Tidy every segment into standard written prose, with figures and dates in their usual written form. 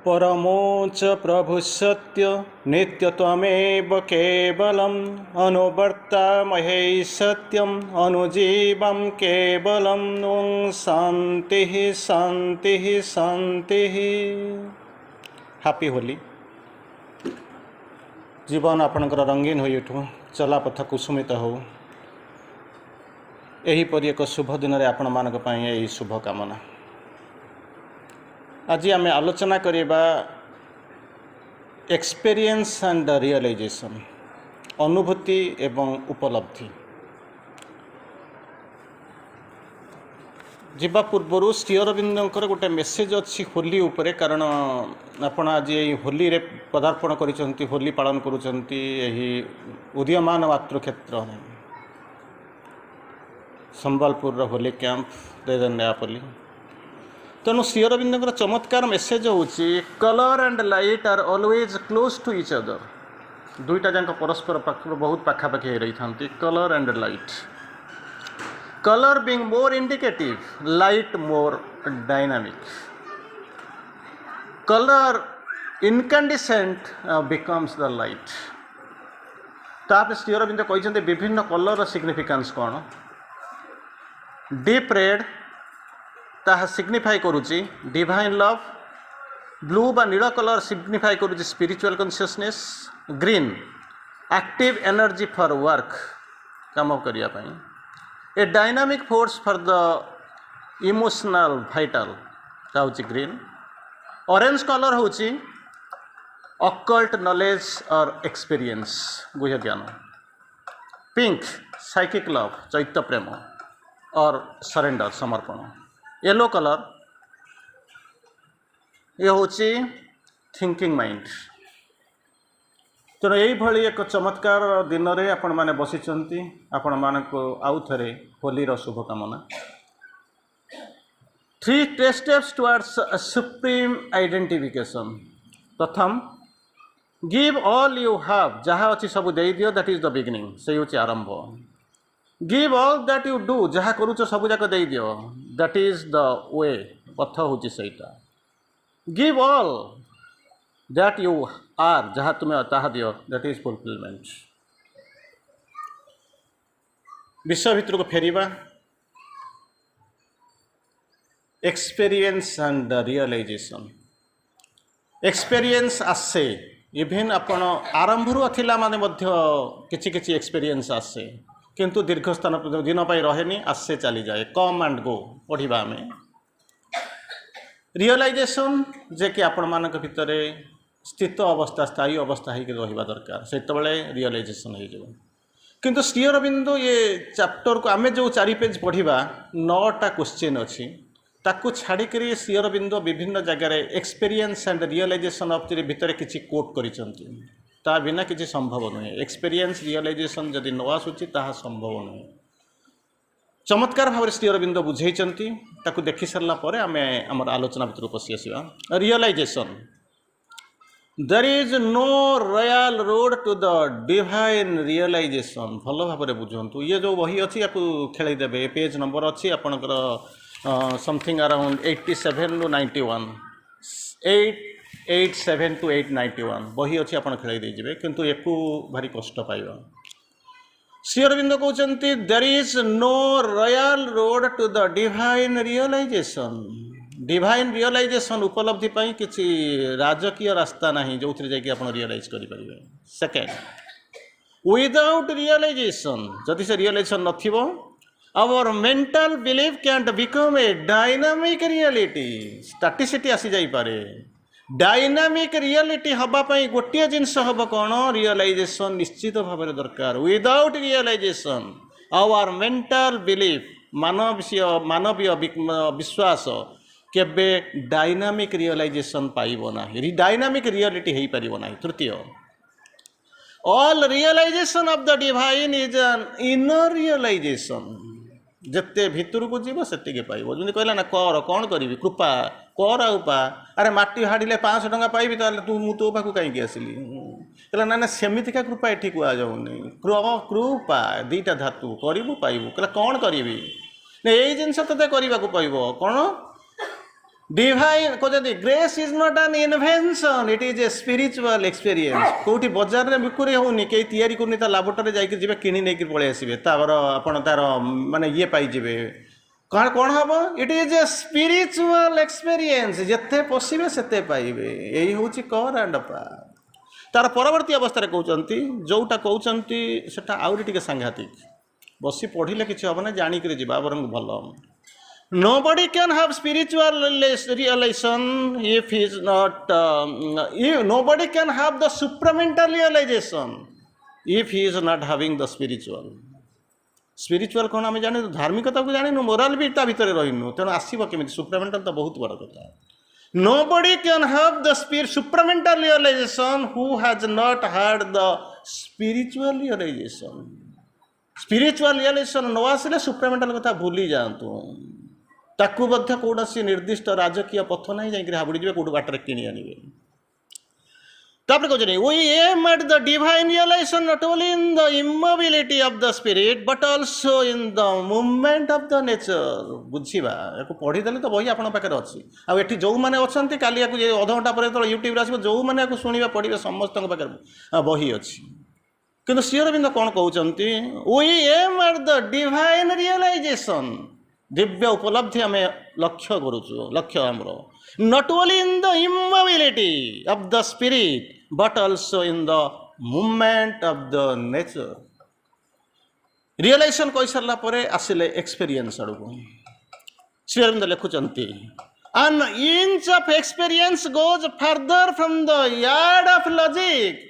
परमोच प्रभु सत्य नित्यत्वमेव केवलम् अनुवर्तामहे सत्यम् अनुजीवं केवलम् ॐ शान्तिः शान्तिः शान्तिः। हैप्पी होली। जीवन आपणकर रंगीन हो उठू, चला पथ कुसुमित हो। एहीपरि एक शुभ दिन में आपण मानक पई एही शुभ कामना। आज आम आलोचना करिबा एक्सपीरियंस एंड रियलाइजेशन, अनुभूति एवं उपलब्धि। जीवा पूर्वर श्री अरविंदर गोटे मेसेज अच्छी होली उपरे, कारण आपण आज होली रे पदार्पण करिसंती, होली पालन करुचंती एही उदीयमान मातृक्षेत्र संबलपुर होली कैंप नयापल्ली। तेणु श्री अरविंदर चमत्कार मेसेज होची colour and light are always close to each other. दुईटा जाक परस्पर बहुत पाखापाखि हो रही था। Colour and light, colour being more indicative, light more dynamic. Colour incandescent becomes the light. ताप श्री अरविंद कहते विभिन्न कलर सिग्निफिकेंस कौन। डीप रेड ताहा सिग्निफाई करुची डिवाइन लव। ब्लू बा नील कलर सिग्निफाई करुची spiritual consciousness. Green active energy for work, काम करिया पई। A dynamic force for the emotional vital होची ग्रीन। ऑरेंज कलर होची ऑकल्ट नॉलेज और एक्सपीरियंस, गुह्य ज्ञान। पिंक साइकिक लव, चैत्य प्रेम और सरेंडर, समर्पण। येलो कलर ये होची थिंकिंग माइंड। तेणु यही एक चमत्कार दिन में आपण मैंने बसीचंती, आपण मानक आउ थे होलीर शुभकामना। 3 स्टेप्स टुवर्ड्स सुप्रीम आइडेंटिफिकेशन। प्रथम, गिव ऑल यू हैव, जहाँ अच्छी सब दे दियो, दैट इज द बिगिनिंग, से होची आरंभ। Give all that you do, जहाँ करूच सब जाक दे दियो, दैट इज द वे, पथ होची सेटा। Give all that you are, जहाँ तुम्हें ताहा दियो, दैट इज फुलफिलमेंट। विषय भितर को फेरिबा, एक्सपीरियंस एंड रियलाइजेशन। एक्सपीरियंस आसे, इवेन आपण आरंभरू थिला माने मध्य किछि किछि एक्सपीरियंस आसे, किंतु दीर्घ स्थान दिन पर रहे, आसे चली जाए, कम एंड गो। पढ़ा आम रियलाइजेशन जे कि आपण मानक भितर स्थित अवस्था, स्थायी अवस्था होकर रहा दरकार, से रियलाइजेशन हो। किंतु श्री अरविंद ये चैप्टर को आम जो 4 पेज पढ़ा, 9टा क्वेश्चन अच्छी, ताकू छाड़िक श्री अरविंद विभिन्न जगार एक्सपीरियंस एंड रियलाइजेशन ऑफ भितर किसी कोट करिसंती। ता बिना किसी संभव नुहे। एक्सपीरियंस रियलाइजेशन जदि न आसूची ताहा संभव नुहे। चमत्कार भाव श्री अरविंद बुझेइचंती, ताकू देखि सरला परे आमे हमर आलोचना भितर पसि आसीबा। Realisation, there is no royal road to the divine realisation. भल भाव में बुझंतु। ये जो बही अच्छी या खेल देवे, पेज नंबर अच्छी आपणकर समथिंग अराउंड 87 to 91, 887 to 891 बही अच्छी आप खेल देजे, किंतु एकू भारी कष्ट पाइबा। श्री अरविंद कहते there is no royal road to the divine realization. Divine realization उपलब्धि पाई किसी राजकीय रास्ता नहीं, जो थे जाकि आप रियलाइज करेंगे। सेकेंड, विदाउट रियलाइजेशन, जदि से रियलाइजेशन नथिबो, our mental belief can't become a dynamic reality. Staticity आसी जाई पारे। डायनामिक रियलिटी हवापाई गोटे जिनस हम कौन, रियलाइजेशन निश्चित भाव में दरकार। Without realization our mental belief, मानवीय विश्वास केबे डायनामिक रियलाइजेशन पाइब ना, डायनामिक रियलिटी हो पार ना। तृतीय, all realization of the divine is an inner realization. जिते भितर को जीव से पाइब। जमी कहला ना, कर कौन करी, कृपा कर उपा। अरे माटी हाड़े 500 टंका पाइबी, तू मु तो पाक कहीं आसली। कहला ना ना, सेमितिका कृपा एठी कुआ जाऊनी। कृपा दीटा धातु, करू पाइबू। कहला कौन करी, यही जिनस ते करने को पड़ो। कौन डिवाइन कहते grace is not an invention it is a spiritual experience कौटी बाजार में बिक्री होनी कहीं तैयारी करनी लाबोरेटरी जाकि जी किणी नहीं पलि आसवे तार आपण तार माने ये पाइबे कौन कौन हम it is a spiritual experience जिते पशिबे सेते पाइबे यही हूँ कर एंड तार परवर्ती अवस्था कहते जोटा कहते सेटा आउरी टिके सांघातिक बसी पढ़िले किसी हम ना जाणिक जा बर भल Nobody can have spiritual realization if he is not. Nobody can have the supramental realization if he is not having the spiritual. Spiritual कौन आम जाने धार्मिकता को जानी मोराल भी ता भीतर रहीनु तेणु आसब केमी सुप्रामेंटाल तो बहुत बड़ कथा. Nobody can have the supramental realization who has not had the spiritual realization. Spiritual realization न आसिले सुप्रामेंटाल कथा भूली जातु ताकू कौन निर्दिष्ट राजकीय पथ ना जाकि हाबुड़ी जी कौट बाटर किणी आनबे तापर कहते we M at the divine realization not only in the immobility of the spirit but also in the movement of the nature बुझा या पढ़ीदे तो बही आप पाखे अच्छी आठ जो मैंने अच्छा काली अध घंटा पर यूट्यूब आसो जो मैंने शुणा पढ़े समस्त पाखे बही अच्छी किंतु श्री अरविंद कौन कहते we M at the divine realisation दिव्य उपलब्धि आम लक्ष्य करुचु लक्ष्य आमर not only in the immobility of the spirit but also in the movement of the nature realisation कही सारा पर आसिले एक्सपीरियंस आड़ को श्री अरविंद लिखुचंती an inch of experience goes farther from the yard of logic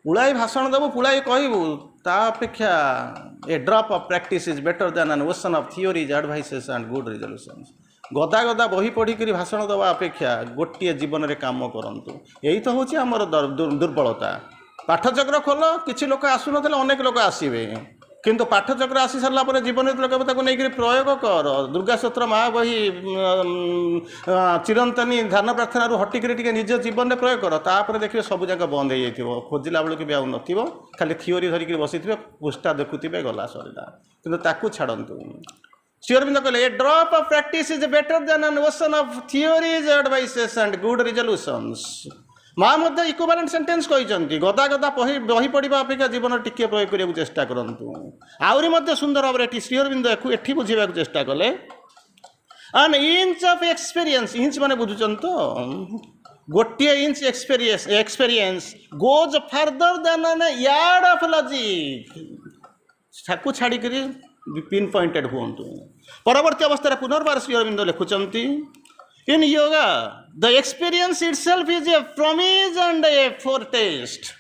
पुलाई भाषण देवु पुलाई कहबू ता अपेक्षा a drop of practice is better than an ocean of theories advices and good resolutions गदा गदा बही पढ़ी कर भाषण देवा अपेक्षा गोटे जीवन में काम करंतु यही तो हूँ आमर दुर्बलता पाठचक्र खोल किसी लोक आसुन अनेक लोक आसवे किंतु पाठचक्र आसी सारा पर जीवन नहीं प्रयोग कर दुर्गा सत्र महाबही चिरंतनी ध्यान प्रार्थना हटिक निज जीवन में प्रयोग कर तापर देखिए सब जगह बंद हो जाइए खोजिला बेलू भी आउ न खाली थियोरी धरिक बसी पुष्टा देखुवे गला सरीला कि छाड़ू श्री अरविंद कहले a drop of practice is better than an ocean of theories advices and good resolutions माँ मध्य इक्विवेलेंट सेंटेंस कहते गदा गदा बही पढ़ा अपेक्षा जीवन टिके प्रयोग करने चेष्टा करूँ आहरी मध्य सुंदर भाव में श्री अरविंद एठी बुझा चेष्टा कले an inch of experience inch माने बुझुचन तो गोटे inch experience goes further than an yard of logic ताकू छाड़ी पिन पॉइंटेड हूँ परवर्ती अवस्था पुनर्बार Shri Aurobindo लिखुचंती In yoga, the experience itself is a promise and a foretaste.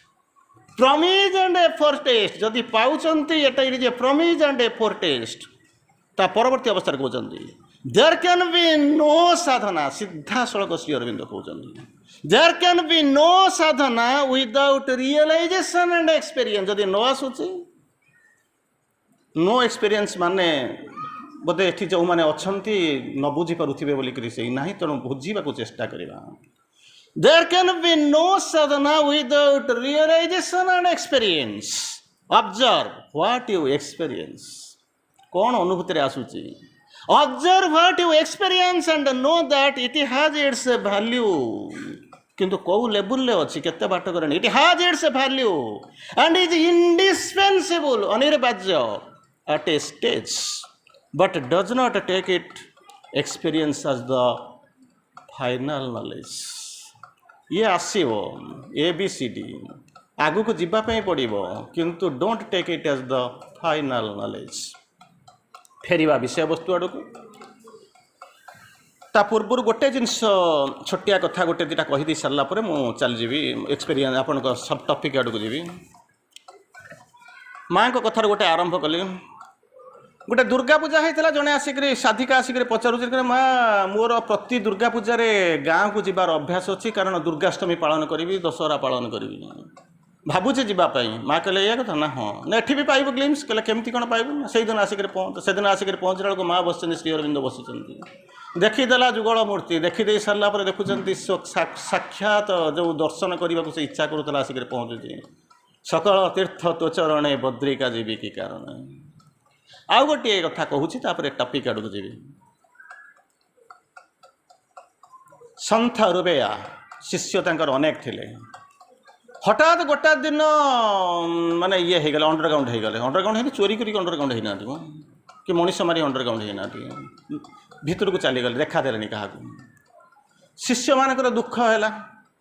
Promise and a foretaste. जदि पाउचंती एटा it is A promise and a foretaste. ता परवर्ती अवस्था कहते there can be no sadhana सिद्धा सड़क श्री अरविंद कहते there can be no sadhana without realization and experience. जदि न आसुची no experience माने बोधे ये जो मैंने अच्छा न बुझी पारे बोलिक से ना तेणु बुझा चेष्टा करवा there can be no sadhana without realisation and experience observe what you experience कौन अनुभूति आसूची observe what you experience and know that it has its value किंतु कौ लेवल अच्छी केते बाट करनी it has its value and is indispensable अनिर्वाज्य at a stage but does not take it experience as the final knowledge. ये आसीबो ABCD आगु को जीवा पे पड़िबो किंतु don't take it as the final knowledge फेरिबा विषय वस्तु आड़ को ता पूर्व गोटे जिनस छोटिया कथा गोटे दुटा कहीदी सारा पर मु चल जीवी एक्सपीरियंस आपन को सब टॉपिक आड़ को जीवी माँ को कथार गोटे आरंभ कली गोटे दुर्गा पूजा होता जड़े आसिक साधिका आसिक पचार माँ मोर प्रति दुर्गा पूजा गाँव को जीवार अभ्यास अच्छी कारण दुर्गाष्टमी पालन करी दशहरा पालन करी भावुचे जीवाई माँ कहले या कथा ना हाँ ना एठी भी पाइब ग्लिम्स कहले केमती कौन पाइबू से दिन आसिक से आसिक पहुँचला बेलू माँ बस श्री अरविंद बसुँच देखीदेला जुगल मूर्ति देखीदे सारापर देखुं साक्षात जो दर्शन करने को से इच्छा करूला आसिक पहुँचुची सकल तीर्थ तो चरणे बद्रिका जीवी की कारण आउ गोटे कथा कहूँ टॉपिक आड़ को जी ସନ୍ଥ ରୁବେୟା ଶିଷ୍ୟ ତାଙ୍କର ଅନେକ ଥିଲେ। ହଠାତ୍ ଗୋଟା ଦିନ ମାନେ ଇଏ ହେଇଗଲେ, ଅଣ୍ଡରଗ୍ରାଉଣ୍ଡ ହେଇଗଲେ। ଅଣ୍ଡରଗ୍ରାଉଣ୍ଡ ହେଇକି ଚୋରି କରିକି ଅଣ୍ଡରଗ୍ରାଉଣ୍ଡ ହେଇନାହାନ୍ତି ମ, କି ମଣିଷ ମାରି ଅଣ୍ଡରଗ୍ରାଉଣ୍ଡ ହେଇନାହାନ୍ତି, ଭିତରକୁ ଚାଲିଗଲେ, ଦେଖାଦେଲେନି କାହାକୁ। ଶିଷ୍ୟମାନଙ୍କର ଦୁଃଖ ହେଲା।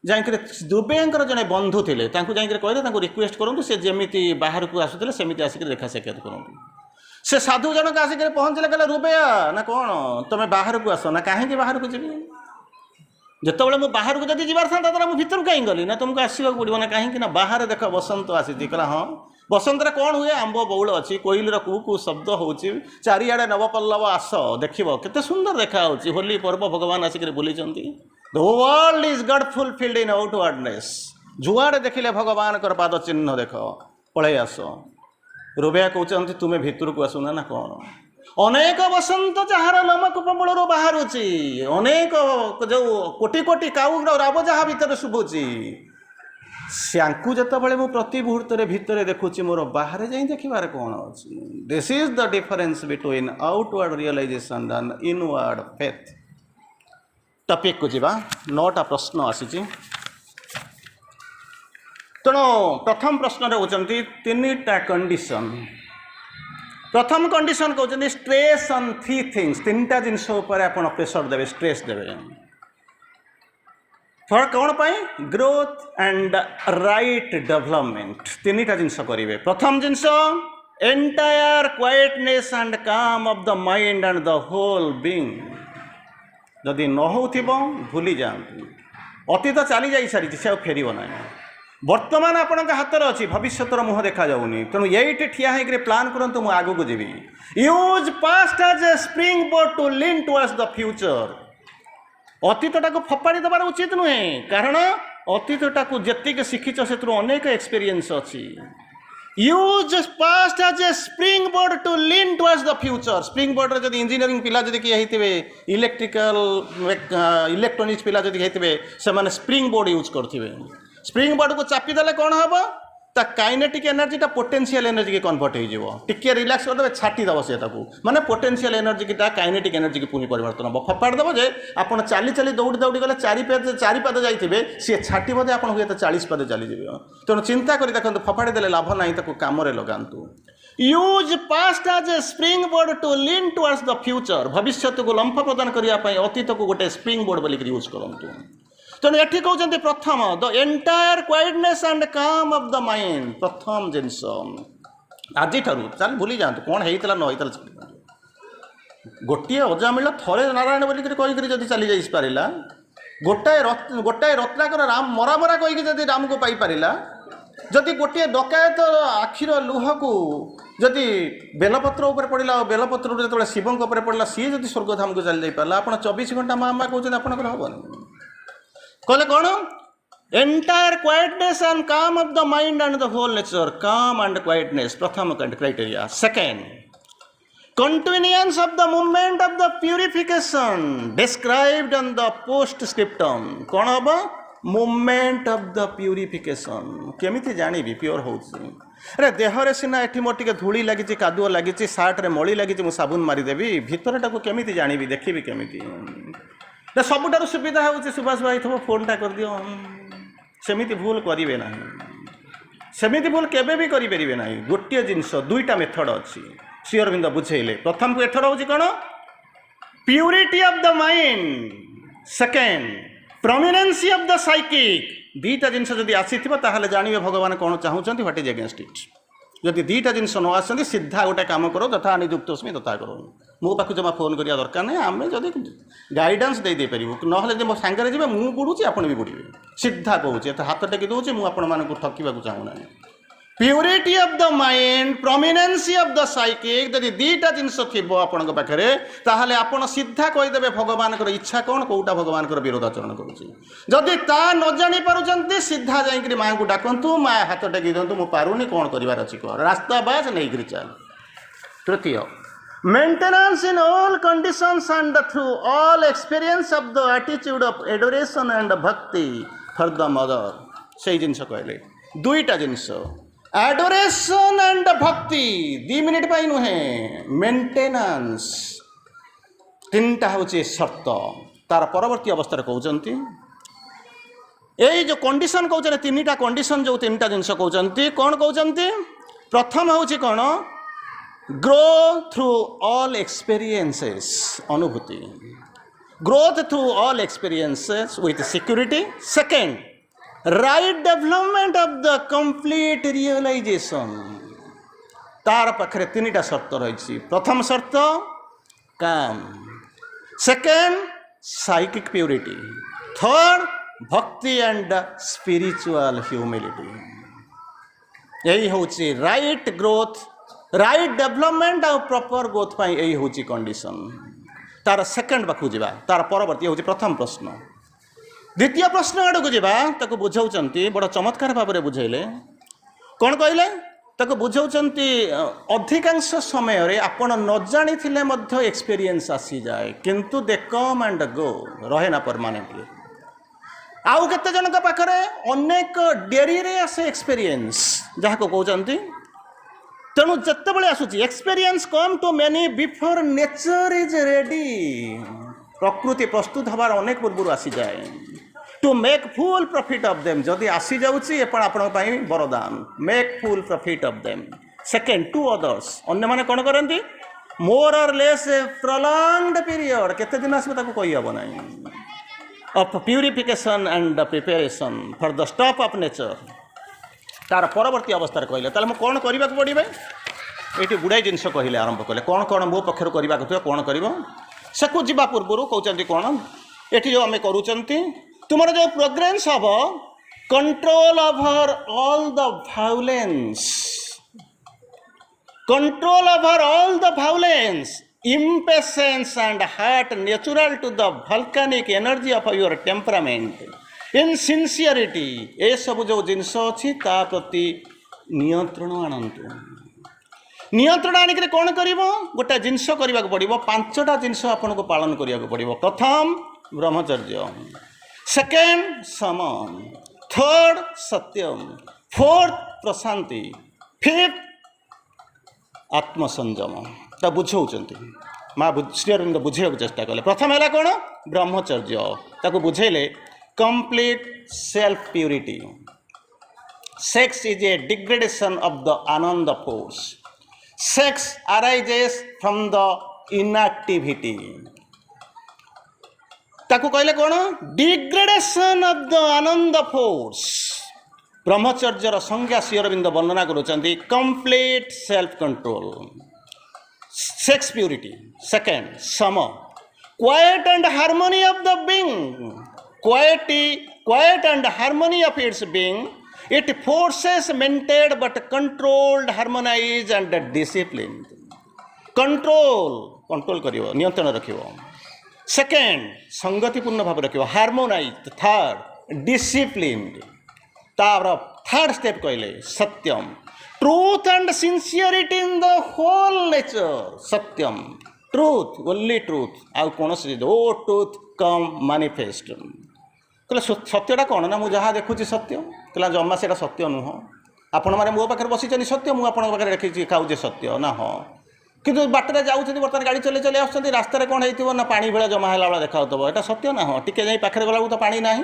ଯାଇକରି ରୁବେୟାଙ୍କର ଜଣେ ବନ୍ଧୁ ଥିଲେ, ତାଙ୍କୁ ଯାଇକରି କହିଲେ ତାଙ୍କୁ ରିକ୍ୱେଷ୍ଟ କରନ୍ତୁ ସେ ଯେମିତି ବାହାରକୁ ଆସୁଥିଲେ ସେମିତି ଆସିକି ଦେଖା ସାକ୍ଷାତ କରନ୍ତୁ। ସେ ସାଧୁ ଜଣକ ଆସିକି ପହଞ୍ଚିଲେ, କହିଲେ ରୁବେୟା ନା କ'ଣ ତମେ ବାହାରକୁ ଆସ? ନା କାହିଁକି ବାହାରକୁ ଯିବି? ଯେତେବେଳେ ମୁଁ ବାହାରକୁ ଯଦି ଯିବାର ଥାନ୍ତା ତାହେଲେ ମୁଁ ଭିତରକୁ କାହିଁ ଗଲି? ନା ତୁମକୁ ଆସିବାକୁ ପଡ଼ିବ। ନା କାହିଁକି? ନା ବାହାରେ ଦେଖ ବସନ୍ତ ଆସିଛି। କହିଲା ହଁ, ବସନ୍ତରେ କ'ଣ ହୁଏ? ଆମ୍ବ ବଉଳ ଅଛି, କୋଇଲିର କୁହୁ କୁହୁ ଶବ୍ଦ ହେଉଛି, ଚାରିଆଡ଼େ ନବପଲ୍ଲବ ଆସ ଦେଖିବ କେତେ ସୁନ୍ଦର ଦେଖାହେଉଛି। ହୋଲି ପର୍ବ ଭଗବାନ ଆସିକରି ବୁଲିଛନ୍ତି। The world is God fulfilled in outwardness. ଯୁଆଡ଼େ ଦେଖିଲେ ଭଗବାନଙ୍କର ପାଦ ଚିହ୍ନ ଦେଖ, ପଳେଇ ଆସ। ରୁବେୟା କହୁଛନ୍ତି ତୁମେ ଭିତରକୁ ଆସୁନା ନା କ'ଣ? ଅନେକ ବସନ୍ତ ଯାହାର ଲୋମକୂପ ମୂଳରୁ ବାହାରୁଛି, ଅନେକ ଯେଉଁ କୋଟି କୋଟି କାଉର ରାବ ଯାହା ଭିତରେ ଶୁଭୁଛି, ସ୍ୟାଙ୍କୁ ଯେତେବେଳେ ମୁଁ ପ୍ରତି ମୁହୂର୍ତ୍ତରେ ଭିତରେ ଦେଖୁଛି, ମୋର ବାହାରେ ଯାଇ ଦେଖିବାରେ କ'ଣ ଅଛି? This is the difference between outward realisation and inward faith. ଟପିକ୍କୁ ଯିବା। 9ଟା ପ୍ରଶ୍ନ ଆସିଛି। ତେଣୁ ପ୍ରଥମ ପ୍ରଶ୍ନରେ ହେଉଛନ୍ତି 3ଟା କଣ୍ଡିସନ୍। ପ୍ରଥମ କଣ୍ଡିସନ୍ କହୁଛନ୍ତି ଷ୍ଟ୍ରେସ୍ ଅନ୍ 3 ଥିଙ୍ଗସ୍। 3ଟା ଜିନିଷ ଉପରେ ଆପଣ ପ୍ରେସର ଦେବେ, ଷ୍ଟ୍ରେସ୍ ଦେବେ। କ'ଣ ପାଇଁ? Growth and right development. 3ଟା ଜିନିଷ କରିବେ। ପ୍ରଥମ ଜିନିଷ entire quietness and calm of the mind and the whole being. ଯଦି ନ ହେଉଥିବ ଭୁଲି ଯାଆନ୍ତୁ। ଅତୀତ ଚାଲି ଯାଇ ସାରିଛି, ସେ ଆଉ ଫେରିବ ନାହିଁ। ବର୍ତ୍ତମାନ ଆପଣଙ୍କ ହାତରେ ଅଛି, ଭବିଷ୍ୟତର ମୁହଁ ଦେଖାଯାଉନି। ତେଣୁ ଏଇଠି ଠିଆ ହେଇକରି ପ୍ଲାନ୍ କରନ୍ତୁ, ମୁଁ ଆଗକୁ ଯିବି। Use past as a springboard to lean towards the future. ଅତୀତଟାକୁ ଫୋପାଡ଼ି ଦେବାର ଉଚିତ ନୁହେଁ, କାରଣ ଅତୀତଟାକୁ ଯେତିକି ଶିଖିଛ ସେଥିରୁ ଅନେକ ଏକ୍ସପିରିଏନ୍ସ ଅଛି। Use past as a springboard to lean towards the future. ସ୍ପ୍ରିଙ୍ଗ ବୋର୍ଡରେ ଯଦି ଇଞ୍ଜିନିୟରିଂ ପିଲା ଯଦି କିଏ ହେଇଥିବେ, ଇଲେକ୍ଟ୍ରୋନିକ୍ସ ପିଲା ଯଦି ହେଇଥିବେ, ସେମାନେ ସ୍ପ୍ରିଙ୍ଗ ବୋର୍ଡ ୟୁଜ୍ କରୁଥିବେ। ସ୍ପ୍ରିଙ୍ଗ ବୋର୍ଡକୁ ଚାପିଦେଲେ କ'ଣ ହେବ? ତା କାଇନେଟିକ୍ ଏନର୍ଜିଟା ପୋଟେନ୍ସିଆଲ ଏନର୍ଜିକି କନଭର୍ଟ ହେଇଯିବ। ଟିକେ ରିଲାକ୍ସ କରିଦେବେ, ଛାଟିଦେବ ସେ ତାକୁ, ମାନେ ପୋଟେନ୍ସିଆଲ ଏନର୍ଜିକିଟା କାଇନେଟିକ୍ ଏନର୍ଜିକି ପୁଣି ପରିବର୍ତ୍ତନ ହେବ। ଫୋପାଡ଼ି ଦେବ ଯେ ଆପଣ ଚାଲି ଚାଲି ଦୌଡ଼ି ଦୌଡ଼ି ଗଲେ 4 ପାଦ ଯାଇଥିବେ, ସିଏ ଛାଟିବ ଯେ ଆପଣ ହୁଏତ 40 ପାଦ ଚାଲିଯିବେ। ତେଣୁ ଚିନ୍ତା କରି ଦେଖନ୍ତୁ, ଫୋପାଡ଼ି ଦେଲେ ଲାଭ ନାହିଁ, ତାକୁ କାମରେ ଲଗାନ୍ତୁ। Use past as a springboard to lean towards the future. ଭବିଷ୍ୟତକୁ ଲମ୍ଫ ପ୍ରଦାନ କରିବା ପାଇଁ ଅତୀତକୁ ଗୋଟେ ସ୍ପ୍ରିଙ୍ଗ ବୋର୍ଡ ବୋଲିକି ୟୁଜ୍ କରନ୍ତୁ। ତେଣୁ ଏଠି କହୁଛନ୍ତି ପ୍ରଥମ the entire quietness and calm of the mind. ପ୍ରଥମ ଜିନିଷ ଆଜିଠାରୁ ଚାଲ ଭୁଲି ଯାଆନ୍ତୁ କ'ଣ ହେଇଥିଲା ନ ହେଇଥିଲା। ଗୋଟିଏ ଅଜାମିଳ ଥରେ ନାରାୟଣ ବୋଲିକରି କହିକରି ଯଦି ଚାଲି ଯାଇପାରିଲା, ଗୋଟାଏ ରତ୍ନାକର ରାମ ମରା କହିକି ଯଦି ରାମକୁ ପାଇପାରିଲା, ଯଦି ଗୋଟିଏ ଡକାୟତ ଆଖିର ଲୁହକୁ ଯଦି ବେଲପତ୍ର ଉପରେ ପଡ଼ିଲା, ଆଉ ବେଲପତ୍ରରୁ ଯେତେବେଳେ ଶିବଙ୍କ ଉପରେ ପଡ଼ିଲା, ସିଏ ଯଦି ସ୍ୱର୍ଗଧାମକୁ ଚାଲି ଯାଇପାରିଲା, ଆପଣ 24 ଘଣ୍ଟା ମା କହୁଛନ୍ତି ଆପଣଙ୍କର ହେବନି। କହିଲେ କ'ଣ? Entire quietness and calm of the mind and the whole nature. Calm and quietness ପ୍ରଥମ criteria. Second, continuance of the movement of the purification described on the postscriptum। କ'ଣ ହେବ? Movement of the purification. କେମିତି ଜାଣିବି pure ହେଉଛି? ଆରେ ଦେହରେ ସିନା ଏଠି ମୋର ଟିକେ ଧୂଳି ଲାଗିଛି, କାଦୁଅ ଲାଗିଛି, ସାର୍ଟରେ ମଳି ଲାଗିଛି, ମୁଁ ସାବୁନ ମାରିଦେବି, ଭିତରଟାକୁ କେମିତି ଜାଣିବି, ଦେଖିବି କେମିତି? ସବୁଠାରୁ ସୁବିଧା ହେଉଛି ସୁଭାଷ ଭାଇ ଥିବ ଫୋନ୍ଟା କରିଦିଅ। ସେମିତି ଭୁଲ କରିବେ ନାହିଁ, ସେମିତି ଭୁଲ କେବେ ବି କରିପାରିବେ ନାହିଁ। ଗୋଟିଏ ଜିନିଷ, 2ଟା ମେଥଡ଼ ଅଛି, ଶ୍ରୀ ଅରବିନ୍ଦ ବୁଝେଇଲେ। ପ୍ରଥମ ମେଥଡ଼ ହେଉଛି କ'ଣ? Purity of the mind. Second, prominence of the psychic. 2ଟା ଜିନିଷ ଯଦି ଆସିଥିବ ତାହେଲେ ଜାଣିବେ ଭଗବାନ କ'ଣ ଚାହୁଁଛନ୍ତି, ହ୍ୱାଟ୍ ଇଜ୍ ଏଗେନ୍ଷ୍ଟ ଇଟ୍। ଯଦି 2ଟା ଜିନିଷ ନ ଆସନ୍ତି, ସିଧା ଗୋଟେ କାମ କର, ଯଥା ନିଯୁକ୍ତସ୍ମି ତଥା କର। ମୋ ପାଖକୁ ଜମା ଫୋନ୍ କରିବା ଦରକାର ନାହିଁ। ଆମେ ଯଦି ଗାଇଡାନ୍ସ ଦେଇପାରିବୁ, ନହେଲେ ଯଦି ମୋ ସାଙ୍ଗରେ ଯିବେ, ମୁଁ ବୁଡ଼ୁଛି ଆପଣ ବି ବୁଡ଼ିବେ। ସିଧା କହୁଛି, ଏତେ ହାତ ଟେକି ଦେଉଛି, ମୁଁ ଆପଣମାନଙ୍କୁ ଠକିବାକୁ ଚାହୁଁନାହିଁ। Purity of the mind, prominence of the psychic. ଯଦି 2ଟା ଜିନିଷ ଥିବ ଆପଣଙ୍କ ପାଖରେ, ତାହେଲେ ଆପଣ ସିଧା କହିଦେବେ ଭଗବାନଙ୍କର ଇଚ୍ଛା କ'ଣ, କେଉଁଟା ଭଗବାନଙ୍କର ବିରୋଧାଚରଣ କରୁଛି। ଯଦି ତା ନ ଜାଣିପାରୁଛନ୍ତି, ସିଧା ଯାଇକରି ମାଆଙ୍କୁ ଡାକନ୍ତୁ, ମା ହାତ ଟେକି ଦିଅନ୍ତୁ, ମୁଁ ପାରୁନି, କ'ଣ କରିବାର ଅଛି କର, ରାସ୍ତା ବାସ ନେଇକରି ଚାଲ। ତୃତୀୟ, maintenance in all conditions and through all experience of the attitude of adoration and bhakti for the mother। ସେଇ ଜିନିଷ କହିଲେ। 2ଟା ଜିନିଷ, adoration and bhakti, 2 ମିନିଟ୍ ପାଇଁ ନୁହେଁ, maintenance। 3ଟା ହେଉଛି ସର୍ତ୍ତ। तार परवर्ती अवस्था कहते यही जो कंडीशन कहते तीनटा कंडीशन जो तीनटा जिनस कहते कौन कहते प्रथम हूँ कौन ग्रो थ्रू ऑल एक्सपीरियंसेस अनुभूति growth through all experiences with security second right development of the complete realization तार पाखे तीनटा शर्त रही प्रथम शर्त calm second psychic purity third bhakti and spiritual humility यही हूँ राइट ग्रोथ राइट डेवलपमेंट और प्रॉपर ग्रोथ पर यही हूँ कंडीशन तार सेकेंड पाखु जा तार परवर्ती हूँ प्रथम प्रश्न द्वितीय प्रश्न आड़ को जा बुझाऊँ बड़ चमत्कार भाव में बुझेले कौन कहले ताको बुझाऊँच अधिकांश समय आपण न जानी एक्सपीरियंस आसी जाए किंतु दे कम एंड गो रहे ना परमानेंटली आउ केते जनक पाखरे अनेक डेरी रे आसे एक्सपीरियंस जहाँ को कहते तेणु जिते बड़े आसूची experience come to many before nature is ready प्रकृति प्रस्तुत हबार अनेक पूर्व आसी जाए to make full profit of them जदि आसी जाउची एपण आपण पई वरदान make full profit of them second to others अन्य माने कोन करंती मोर और लेस प्रोलॉन्ग्ड पीरियड केते दिन आसबे ताको कहि हबो नै of purification and preparation for the stop of nature तार परवर्ती अवस्था कहले ताले म कोन करबा पड़िबे एटी गुडाई जिंस कहले आरंभ कले कोन कोन मो पक्षर करबा कतो कोन करबो सकु जिबा पूर्वरु कहउचंती कोन एटी जो हमें करूचंती तुम जो प्रोग्रेस हम control over all the violence control over all the violence impatience and heart natural to the volcanic energy of your temperament in sincerity ए सब जो जिनस अच्छी ता प्रति नियंत्रण आणंतु नियंत्रण आनिक कौन कर गोटे जिनस करने पड़ो पांचटा जिनस आपन को पालन करने पड़ो प्रथम ब्रह्मचर्य सेकेंड सम थर्ड सत्यम फोर्थ प्रशांति फिफ्थ आत्मसंयम ता बुझाऊँच माँ श्री अरविंद बुझे चेष्टा कले प्रथम है कौन ब्रह्मचर्य ताको बुझेले complete self purity sex is a degradation of the ananda force sex arises from the inactivity ताको कहले कौन degradation of the ananda force ब्रह्मचर्यर संज्ञा श्री अरविंद वर्णना करुँच complete self control sex purity second सम quiet and harmony of the being quiet and harmony of its being it forces maintained but controlled harmonise and discipline control करिवो नियंत्रण रखिवो second संगतिपूर्ण भाव रखिवो हार्मोनाइज थर्ड डिसिप्लिन तार third step कहले सत्यम truth and sincerity in the whole nature सत्यम truth only truth आउ कौन ओ ट्रूथ कम मैनिफेस्ट कहले सत्यटा कौन ना मुझे जहाँ देखुची सत्य कहला जमा से सत्य नुह आपण मैंने मो पाखे बसी सत्य मुझे देखी खाऊे सत्य ना हाँ किंतु बाटर जाऊँच बर्तमान गाड़ी चले चले आस रास्तार कौन हो ना पानी भेड़ा जमा है देखा यहाँ सत्य ना हाँ टी पाखे गला तो पानी ना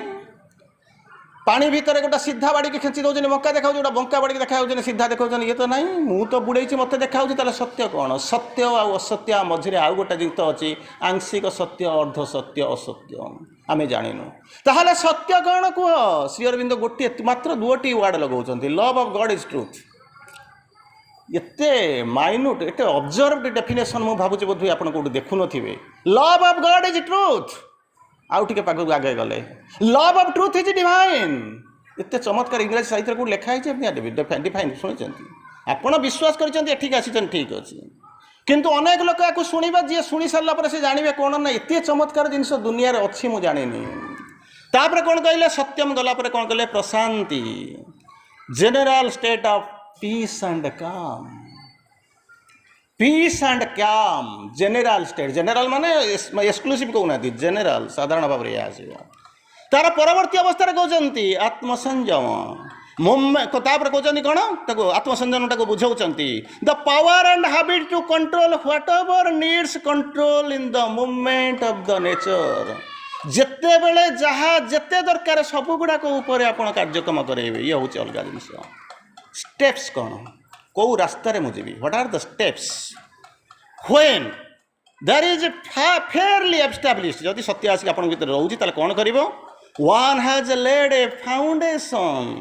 पानी भितर गोटे सीधा बाड़ी की खेची दौरान बंका देखा गोटे बंका बाड़ी देखा सीधा देखा ये तो ना मु तो बुड़े मत देखा सत्य कौन सत्य आउ असत्य मझे आउ गोटे जित अच्छी आंशिक सत्य अर्ध सत्य असत्य आम जाणु ताहले सत्य कौन कह श्री अरविंद गोटे मात्र दुटी वार्ड लगाऊँ love of God is truth एते माइन्यूट एटे ऑब्जर्व्ड डेफिनेशन मु भावुँ बोध आप देखु थे love of God is truth आउ टे पाक आगे गले love of truth is divine एते चमत्कार इंग्राजी साहित्य को लिखाई डिफाइन शुणी आपड़ विश्वास करठी आसी ठीक अच्छे किंतु अनेक लोक या शुणा जी शुणी सारा से जानवे कौन ना एत चमत्कार जिन दुनिया अच्छी मुझे जानी तापर कौन कहले सत्यम गलापर कौन कहले प्रशांति general state of peace and calm peace and calm general state general माने एक्सक्लूसिव कहूना जेनेराल साधारण भाव में आसो तार परवर्ती अवस्था कहते आत्मसंयम तापर कहते कौन आत्मसंयम टाक बुझाऊँ the power and habit to control whatever needs control in the movement of the nature जिते बेले जहाँ जिते दरकार सब गुड़ाक उपर आप कार्यक्रम करेंगे ये हूँ अलग जिनस स्टेप्स कौन कौ रास्तार मुझे what are the steps when there is fairly established जदि सत्य आसिक आप भीतर रोचे ताले कौन कर one has laid a foundation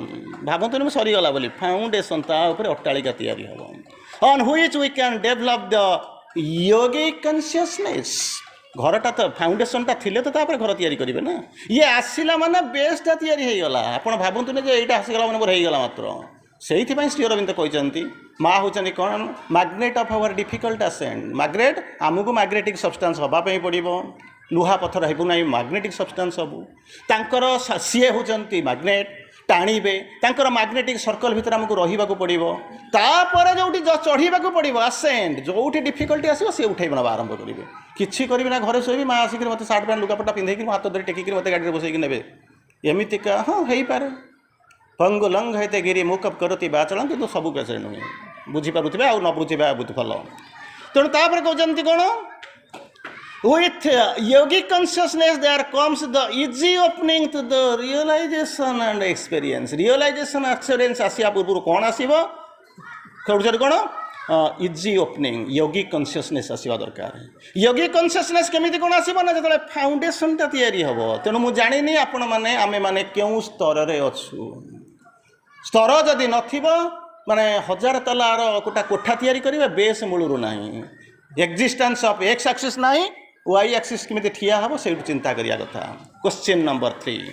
भावतु मुझे सरीगला बोली फाउंडेशन तापर अट्टालिका तैयारी हम on which we can develop the yogic consciousness घरटा तो फाउंडेशनटा थिले तो तापर घर तैयारी करेंगे ना ये आसला माने बेसटा तैयारी हो गला आप भावतु जे यहाँ आसीगला मैंने मोर होगला मात्र से श्री अरविंद कहते माँ होती कौन magnet of our difficult ascent magnet आमको मैग्नेटिक सब्सटेंस हवाई पड़ो लुहा पथर हेबू ना मैग्नेटिक सब्सटेंस हबू तांकर सीए होती मैग्नेट टाणीबे तांकर मैग्नेटिक सर्कल भितर आमको रहिबाकू पड़ो तापर जो चढ़ाक पड़ो असेंट जो डिफिकल्टी आसो सी उठे ना आरंभ करेंगे किसी करी ना घरे शोबी माँ आसिक मत सार्ट पैंट लुगापटा पिंधे हाथ धरी टेकिक मत गाड़ी में बसैक ने एमतीका हाँ हो पारे पंगु लंग हेते गिरी मुकअप करती बाचल कि सबू कैसे नुहे बुझीपारे आ न बुझा बहुत भल तेणु तापर कहते कौन with yogic consciousness there comes the easy opening to the realization and experience realization experience आसिया पूर्व कौन आसीबो कहउछर कौन इजी ओपनिंग योगिक कॉन्शियसनेस आसीबा दरकार योगिक कॉन्शियसनेस केमिति कौन आसीबो ना जतले फाउंडेशन ता तैयारी हबो तेणु मु जानिनी आपण माने आमे माने केउ स्तर रे अछु स्तर जदि नथिबो माने हजार तलार कोटा कोठा तैयारी करिवे बेस मूलरु नाही एक्जिस्टेंस ऑफ एक्स एक्सिस नाही वाई एक्सिस केमिति ठिया हबो से चिंता करिया कथा क्वेश्चन नंबर 3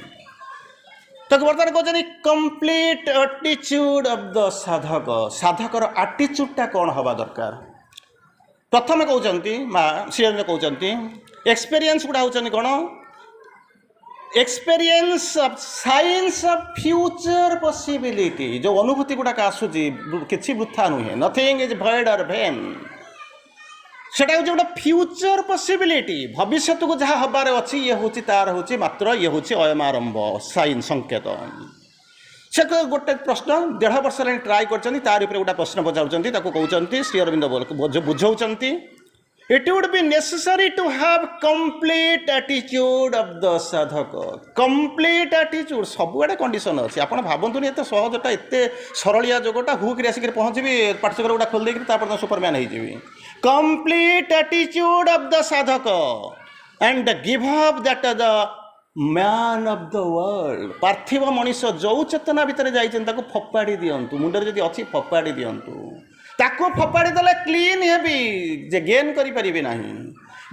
तक बर्तमान कहते कंप्लीट एटीट्यूड ऑफ द साधक साधकर एटीट्यूडटा कौन हवा दरकार प्रथम कहते माँ श्री कहते एक्सपीरियंस गुड़ा होचनी कौन experience of science of future possibility जो अनुभूति गुड़ाक आसूची किसी वृथा नुहे नथिंग इज भॉइड और भेन सेटा हूँ गोटे फ्यूचर पॉसिबिलिटी भविष्य को जहाँ हबार अच्छी ये हूँ तार हूँ मात्र ये हूँ अयमारंभ साइन संकेत से गोटे प्रश्न 1.5 वर्ष ट्राए कर गोटे प्रश्न पचार कहते श्री अरविंद बुझाऊँ it would be necessary to have complete attitude of the sadhak complete attitude सबुआड़े कंडीशन अच्छी आप भावतुनि एत सहजटा एत सरलिया जोगटा हुक आसिक पहुँची पाठचक्र गुड़ा खोल देकर सुपरमैन हो complete attitude of the sadhak and give up that the man of the world पार्थिव मनीष जो चेतना भितर जाइछन फपाड़ी दियंतु मुंडर जदि अच्छी फपाड़ी दियंतु ताको फपाड़ी देले क्लीन हेबी जे गेन करि परिबे नाही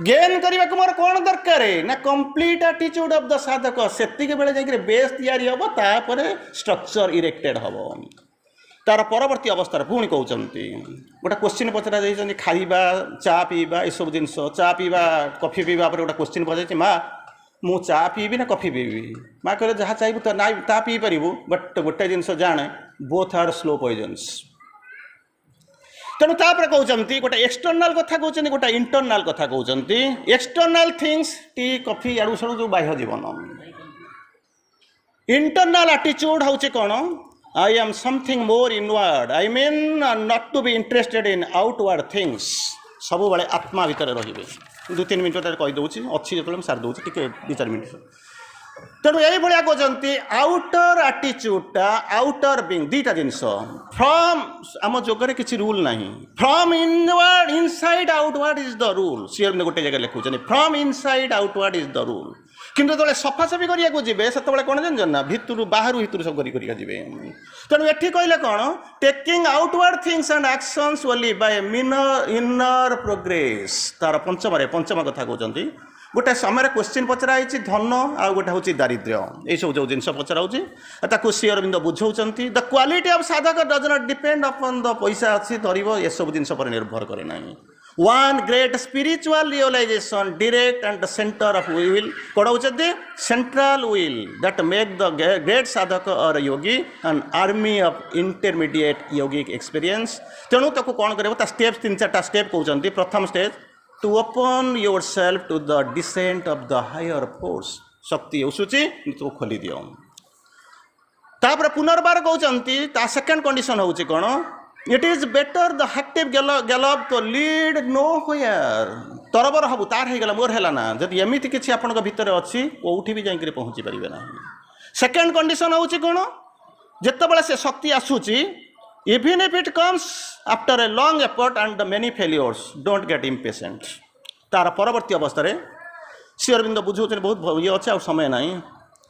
गेन करने को मोर कौन दरकार ना कंप्लीट एटीट्यूड ऑफ द साधक सेतिके बेले जाइके बेस तैयारी हबो तापर स्ट्रक्चर इरेक्टेड हबो तार परवर्ती अवस्था पुणी कहते गोटे क्वेश्चन पचरा जाइए खाइबा चा पीवा ये सब जिनस चा पीवा कॉफी पीवा गोटे क्वेश्चन पचार माँ मु चा पीबी ना कॉफी पीबी माँ कहे जहाँ चाहिए तो ना ता पी पारू बट गोटे जिनस जाने बोथ आर स्लो पॉइजन्स तेणु तापर कहते गोटे एक्सटर्नाल कथा कहते गोटे इंटरनाल कथा कहते एक्सटर्नाल थिंग्स टी कॉफी आड़ू साड़ू जो बाह्य जीवन इंटरनाल एटीट्यूड हूँ कौन I am something more inward. I mean not to be interested in outward things. सब बड़े आत्मा भितर रहिबे 2-3 मिनट कही दूसरी अच्छी जो सारी दूसरी टी 2-4 मिनट तेणु यही भाया कहते आउटर एटीट्यूडटा आउटर बिंग दुईटा जिनस फ्रॉम आम जोगरे किसी रूल ना from inward inside outward is the rule सी गोटे जगह लिखुचे from inside outward is the rule किंतु जो सफासफी करने जी से कौन जान ना भितर बाहर भितर सब कर जी तेणु ये कहले कौन taking outward things and actions only by inner progress तार पंचम कथा कहते गोटे समय क्वेश्चन पचराई धन आ गोटे हूँ दारिद्र्य ये सब जो जिन पचरा श्री अरविंद बुझाऊँ the quality of sadhak does not depend upon the पैसा अच्छी धरब ये सब जिन पर निर्भर करे ना one great spiritual realisation direct and centre of will कौन होती central will that make the great sadhak or yogi and army of intermediate yogic experience तेणु ताको कौन कर स्टेप 3-4 स्टेप कहते प्रथम stage to open yourself to the descent of the higher force शक्ति उसुची तो खोली दियो तापर पुनर्बार कहते सेकेंड कंडीशन होची कौन it is better the active Gallup तो लीड नो व्हेयर तरबर हबु तार हो गला मोर है ना जब एमती किसी आपण भितर अच्छी कौटी भी जाकर पहुँची पारे ना। सेकेंड कंडीशन हूँ कौन जितेबाला से शक्ति आसूची even if it comes after a long effort and many failures don't get impatient. तार परवर्ती अवस्था श्री अरविंद बुझे बहुत ये अच्छे आ समय ना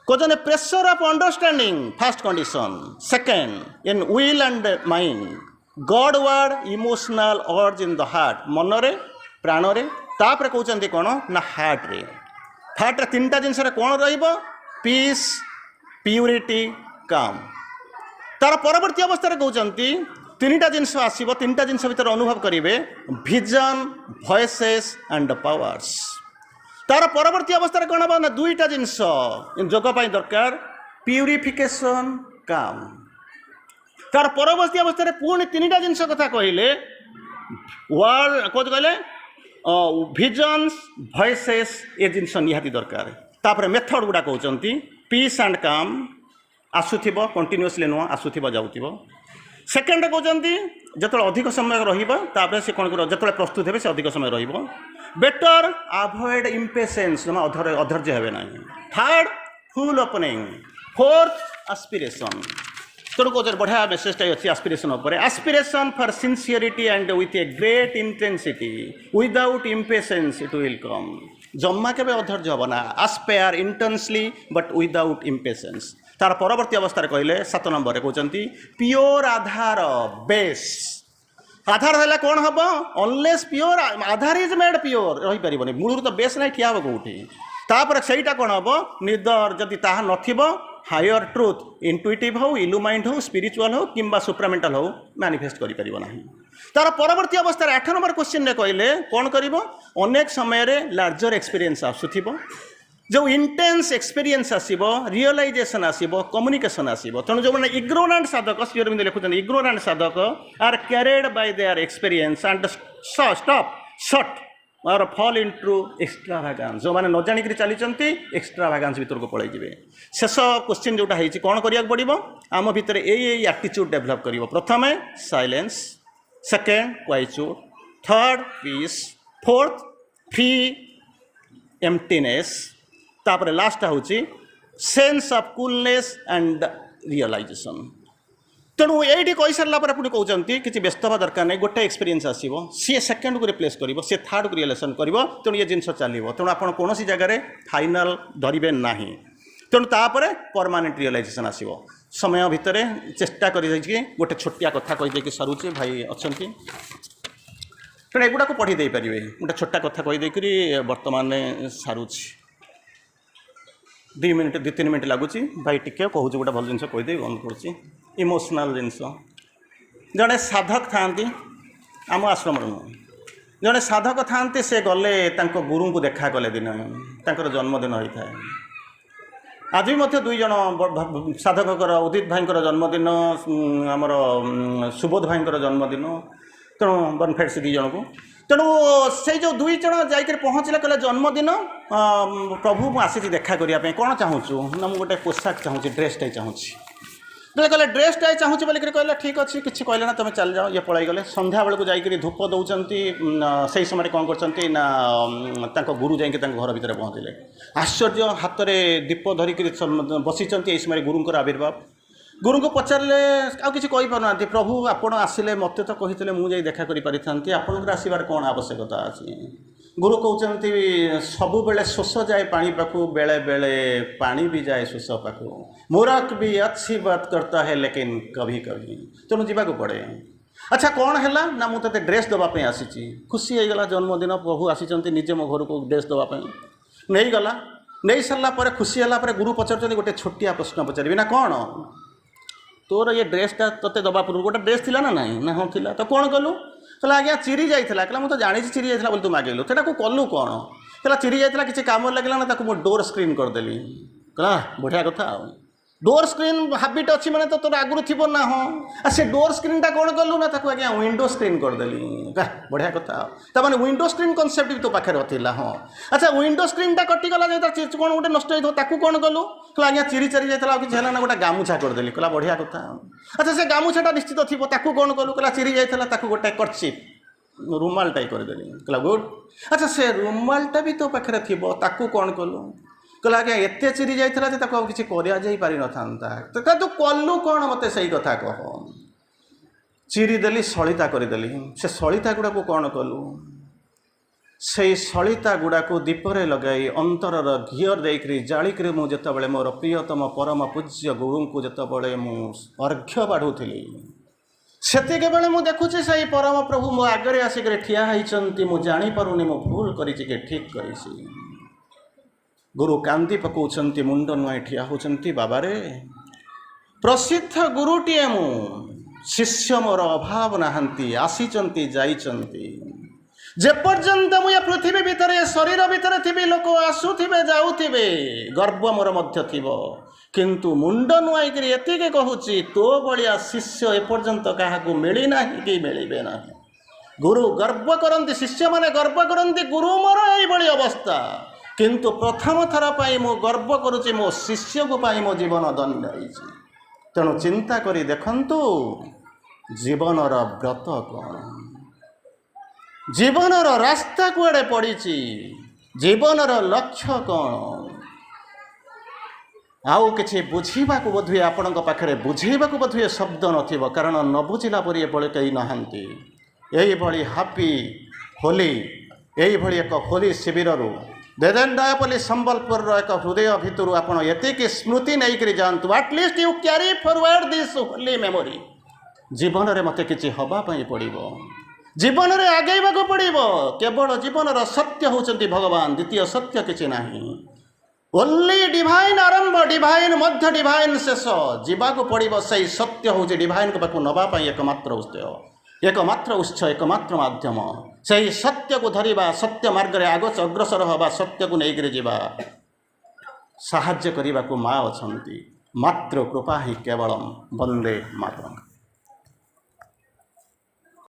कहते pressure of understanding first condition. Second in will and mind Godward emotional urge in the heart मनरे प्राणरे तापर कहते कौन ना हार्ट्रे हार्ट्रे तीनटा जिनस कौन पीस प्यूरिटी काम। तार परवर्ती अवस्था कहते तीनटा जिनस आसो तीनटा जिनस भर अनुभव करेंगे विजन वॉइसेस एंड पावर्स। तार परवर्ती अवस्था कौन हम ना दुईटा जिनस जोगपाई दरकार प्यूरिफिकेशन काम। तार परवर्ती अवस्था पुणी तीनटा जिनस कथा कहले वर्ड कौन कहले विजन्स वॉइसेस ये जिनस निहाती दरकार। तापर मेथड गुड़ा कहते पीस एंड काम आसुथिबो कंटिन्यूअसली नुह आसुथिबो जाउथिबो। सेकेंड कहते जो अधिक समय रहा से कौन कर जो प्रस्तुत हे से अधिक समय रहिबो। बेटर अवॉइड इम्पेशेंस जमा अधैर्य हेबे ना। Third full opening. Fourth aspiration. तेणु कहते बढ़िया मेसेजटा अच्छी एस्पिरेशन उपर aspiration for sincerity and with a great intensity without impatience it will come. जम्मा के अधैर्य हम ना Aspire intensely but without impatience. तार परवर्ती अवस्था कहले 7 नंबर कहते प्योर आधार बेस। आधार है कौन हम unless pure Aadhaar is made pure रही पारे मूल तो बेस ना ठिया कौटी तापर सहीटा कौन हम निदर जदि ताहा नथिबो हायर ट्रुथ इंटुइटिव हो इल्यूमाइंड हो स्पिरिचुअल हो किंबा सुप्रामेंटल हो मैनिफेस्ट करि परिबो नाही। तार परवर्ती अवस्था 8 नंबर क्वेश्चन रे कहले कौन करिवो अनेक समय रे लार्जर एक्सपीरियंस आसुथिबो जो इंटेंस एक्सपीरियंस आसीबो रियलाइजेशन आसीबो कम्युनिकेशन आसीबो। तेणु जो मैंने इग्नोरेंट साधक श्री अरविंद लिखुछन ignorant sadhak are carried by their experience and stop short और फॉल इनटू एक्सट्राभागांस। जो मैंने न जानिक चली एक्सट्राभागांस भीतर को पलि जाए। शेष क्वेश्चन जोटा है कौन करिया पड़ो आम भितर यही एटीट्यूड डेभलप कर। प्रथम silence second quietude third peace fourth free emptiness तापर लास्ट हूँ sense of coolness and realization. तेणु ये कही सारा पुणी कहते कि व्यस्त हवा दरकार नहीं गोटे एक्सपीरियंस आसो सी सेकेंड को रिप्लेस कर सी थर्ड को रियलेसन कर तेणु ये जिन चलो तेणु आप कौन जगह फाइनाल धरवे ना। तेणु तापर परमानेंट रियलाइजेशन आसो समय भितर चेष्टा कर गोटे छोटिया कथा कहीदे सरुचे भाई अच्छा तेणु एगुड़ा को पढ़ी दे पारे गोटे छोटा कथा कहीदे बर्तमान सारुची 2 मिनट 2-3 मिनट लगुच भाई टिके कहूँ गोटे भल जिन कहीदे बंद कर इमोशनल जिनस। जड़े साधक था आम आश्रम जड़े साधक था से गले गुरु को देखा कले दिन तर जन्मदिन होता है। आज भी मध्य 2 जन साधक उदित भाई जन्मदिन आमर सुबोध भाई जन्मदिन तेणु बनफेट से 2 जन को तेणु से जो 2 जन जाकर पहुँचले कहले जन्मदिन प्रभु मुझे आसी देखा करने कौन चाहूँ ना मुझे गोटे पोशाक चाहूँ ड्रेसटे चाहूँ कहले ड्रेसटा चाहूँ बोलिक कहले ठीक अच्छे किसी कहले ना तुम चल जाओ ये पलि गले। संध्या बेलू जाकर धूप दौरान से समय कौन कर गुरु जाकि घर भितर पहुँचले आश्चर्य हाथ में दीप धरिक बसी समय गुरुंर आविर्भाव। गुरु को पचारे आउ कि पारना प्रभु आपड़ आसिले मत तो कही मुझे देखा कर आपंकर आसबार कौन आवश्यकता अच्छी। गुरु कहते सबु बेले शोष जाए पानी पाखु बेले बेले पानी भी जाए शोष पाखु मूर्ख भी अच्छी बात करता है लेकिन कभी कभी तेणु जावाक पड़े। अच्छा कौन है ना मुझे ड्रेस देवाई आसी खुशी हो गला जन्मदिन प्रभु आसी निजे मो घर को ड्रेस देवाई नहीं गला नहीं सारापर खुशी है गुरु पचार गोटे छोटिया प्रश्न पचारे ना कौन तोर ये ड्रेसटा ते दबा पूर्व गोटे ड्रेस थिला ना नहीं ना हाँ थिला तो कौन कलु कहला आज्ञा चिरी जाइला कहला मुझे जानी चिरी जाइला बोली तू मागेलु सेटा को कलु कौन कहला चिरी जाइला किसी काम लगे ना ताको डोर स्क्रीन करदेली कहला बढ़िया कथा डोर स्क्रीन हाबिट अच्छी मैंने तो तोर आगुरी थी ना हाँ से डोर स्क्रीनटा कौन कलु ना ताको आज्ञा विंडो स्क्रीन करदेली बढ़िया कथा ताने विंडो स्क्रीन कनसेप्ट भी तो पाखे था हाँ। अच्छा विंडो स्क्रीनटा कटिगला कौन गोटे नष्ट होता कौन कलु कहला आज्ञा चिरी चारी जाइला किसी है ना गोटे गामुछा करदेली कहला बढ़िया कथा। अच्छा से गामुछाटा निश्चित थी कौन कलु कहला चिरी जाइला गोटे कर्चिप रुमालटा करदेली कहला गुड अच्छा से रुमालटा भी तो पाखे थी ताकू कौन कलु कहला आज्ञा एत चिरी जाइला जे ताको किसी पारि न था तू कलु कौन मत से कथा कह चिरी देली सलिता करदेली से सलिता गुड़ा को कौन कलु से सलिता गुड़ा को दीपरे लगाई अंतरर घीर देकरी जालिक मुझे मोर प्रियतम परम पूज्य गुरु को जितेबाला मुझ अर्घ्य बाढ़ुली सेतिके बेले मु देखुची से परम प्रभु मो आगे आसिक ठिया होती मु जानीपारुनी मु भूल करी ठीक करी गुरु कांदी पकाउछन्ति मुंड नुआई ठिया होचन्ति बाबा रे प्रसिद्ध गुरुटीए मु शिष्य मोर अभाव नाहंती आसीचन्ति जाइचन्ति जेपर्यंत मुझे पृथ्वी भितर शरीर भितर थी लोक आसुवे जाऊे गर्व मोर मध्य थिबो किंतु मुंड नुआईक एतिके कहूची तो बलिया शिष्य एपर्यंत क्या मिलना कि मिले ना गुरु गर्व करती शिष्य माने गर्व करती गुरु मोर ये अवस्था किंतु प्रथम थर पर मु गर्व करुच्ची मो शिष्य को पाई मो जीवन धन्य होइछि तेणु चिंता करी देखंतु जीवनर व्रत कौन जीवनर रास्ता कुआड़े पड़ी जीवनर लक्ष्य कौन आउ किसी बुझा बोधे आपण पाखे बुझेबा बोधे शब्द नथिबो कारण न बुझिला परि एभଳି कहीं नहांती यही हापी होली यही एक होली शिविर देदेन्दायपल्ली संबलपुर एक हृदय भितर आप स्मृति नहीं जातु एटलिस्ट यू क्यारी फॉरवर्ड दिस होली मेमोरी जीवन में मत कि हवाई पड़ो जीवन में आगेबा पड़ो केवल जीवन सत्य होचंती भगवान द्वितीय सत्य किसी ना ओनली डिवाइन आरंभ डिवाइन मध्य डिवाइन शेष जीवाक पड़ो से सत्य हूँ डिवाइन को नवाई एकमात्र उत्स एकमात्र माध्यम से सत्य को धरिबा सत्य मार्ग रे आगो अग्रसर हवा सत्य को लेकर जीवा साहाय्य करने को माँ अच्छा मात्र कृपा ही केवलम वंदे मातरम।